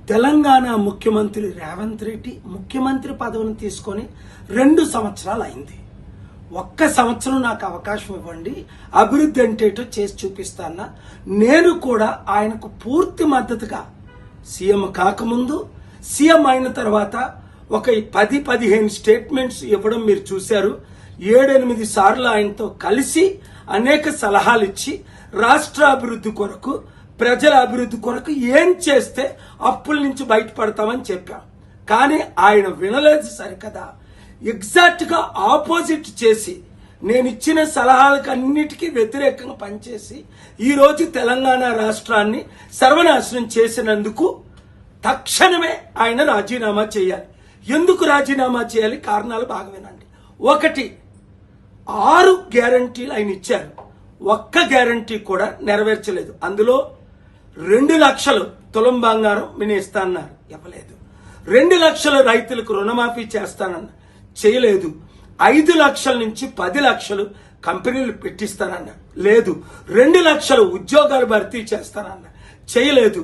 తెలంగాణ ముఖ్యమంత్రి రేవంత్ రెడ్డి ముఖ్యమంత్రి పదవిని తీసుకొని 2 సంవత్సరాలు అయింది. ఒక్క సంవత్సరం నాకు అవకాశం ఇవ్వండి, అభివృద్ధి అంటేటో చేసి చూపిస్తానా. నేను కూడా ఆయనకు పూర్తి మద్దతుగా సీఎం కాకముందు, సీఎం అయిన తర్వాత ఒక 10-15 స్టేట్మెంట్స్ ఇవ్వడం మీరు చూశారు. 7-8 సార్లు ఆయనతో కలిసి అనేక సలహాలు ఇచ్చి రాష్ట్ర అభివృద్ధి కొరకు, ప్రజల అభివృద్ధి కొరకు ఏం చేస్తే అప్పుల నుంచి బయటపడతామని చెప్పాం. కానీ ఆయన వినలేదు సరికదా, ఎగ్జాక్ట్ గా ఆపోజిట్ చేసి నేను ఇచ్చిన సలహాలకు అన్నిటికీ వ్యతిరేకంగా పనిచేసి ఈ రోజు తెలంగాణ రాష్ట్రాన్ని సర్వనాశనం చేసినందుకు తక్షణమే ఆయన రాజీనామా చేయాలి. ఎందుకు రాజీనామా చేయాలి? కారణాలు బాగా వినండి. 1, 6 గ్యారంటీలు ఆయన ఇచ్చారు, ఒక్క గ్యారంటీ కూడా నెరవేర్చలేదు. అందులో 2 లక్షలు తులం బంగారం నేను ఇస్తానన్నారు, ఇవ్వలేదు. 2 లక్షల రైతులకు రుణమాఫీ చేస్తానన్నారు, చేయలేదు. 5 లక్షల నుంచి 10 లక్షలు కంపెనీలు పెట్టిస్తానన్నారు, లేదు. 2 లక్షల ఉద్యోగాలు భర్తీ చేస్తానన్నారు, చేయలేదు.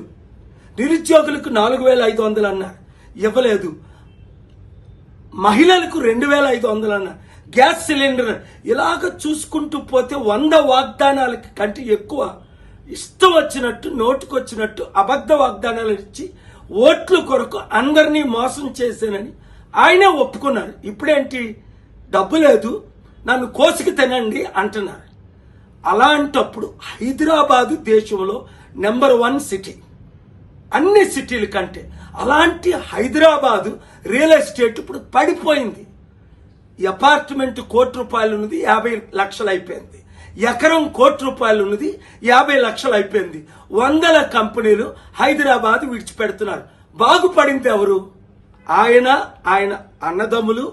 నిరుద్యోగులకు 4,500 అన్నారు, ఇవ్వలేదు. మహిళలకు 2,500 అన్నారు, గ్యాస్ సిలిండర్. ఇలాగ చూసుకుంటూ పోతే 100 వాగ్దానాలకి కంటే ఎక్కువ ఇష్టం వచ్చినట్టు, నోటుకొచ్చినట్టు అబద్ధ వాగ్దానాలు ఇచ్చి ఓట్ల కొరకు అందరినీ మోసం చేశానని ఆయనే ఒప్పుకున్నారు. ఇప్పుడేంటి, డబ్బు లేదు, నన్ను కోసికి తినండి అంటున్నారు. అలాంటప్పుడు హైదరాబాదు దేశంలో నెంబర్ 1 సిటీ, అన్ని సిటీల కంటే. అలాంటి హైదరాబాదు రియల్ ఎస్టేట్ ఇప్పుడు పడిపోయింది. అపార్ట్మెంట్ ₹1,00,00,000 ఉన్నది 50 లక్షలు అయిపోయింది. ఎకరం ₹1,00,00,000 ఉన్నది 50 లక్షలు అయిపోయింది. 100 కంపెనీలు హైదరాబాద్ విడిచిపెడుతున్నారు. బాగుపడింది ఎవరు? ఆయన అన్నదమ్ములు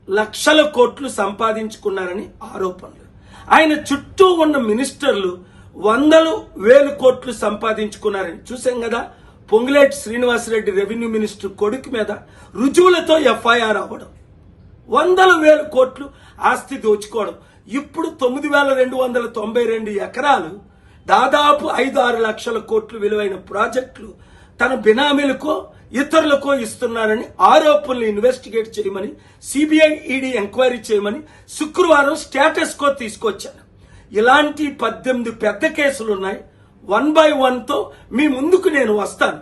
లక్షల కోట్లు సంపాదించుకున్నారని ఆరోపణలు. ఆయన చుట్టూ ఉన్న మినిస్టర్లు 100,000 కోట్లు సంపాదించుకున్నారని చూసాం కదా. పొంగులేటి శ్రీనివాసరెడ్డి రెవెన్యూ మినిస్టర్ కొడుకు మీద రుజువులతో ఎఫ్ఐఆర్ అవ్వడం, 100,000 కోట్లు ఆస్తి దోచుకోవడం. ఇప్పుడు 9,292 ఎకరాలు, దాదాపు 5-6 లక్షల కోట్లు విలువైన ప్రాజెక్టులు తన బినామీలకో ఇతరులకో ఇస్తున్నారని ఆరోపణలు ఇన్వెస్టిగేట్ చేయమని సిబిఐ, ఈడీ ఎంక్వైరీ చేయమని శుక్రవారం స్టేటస్ కో తీసుకొచ్చారు. ఇలాంటి 18 పెద్ద కేసులున్నాయి. 1 by 1తో మీ ముందుకు నేను వస్తాను.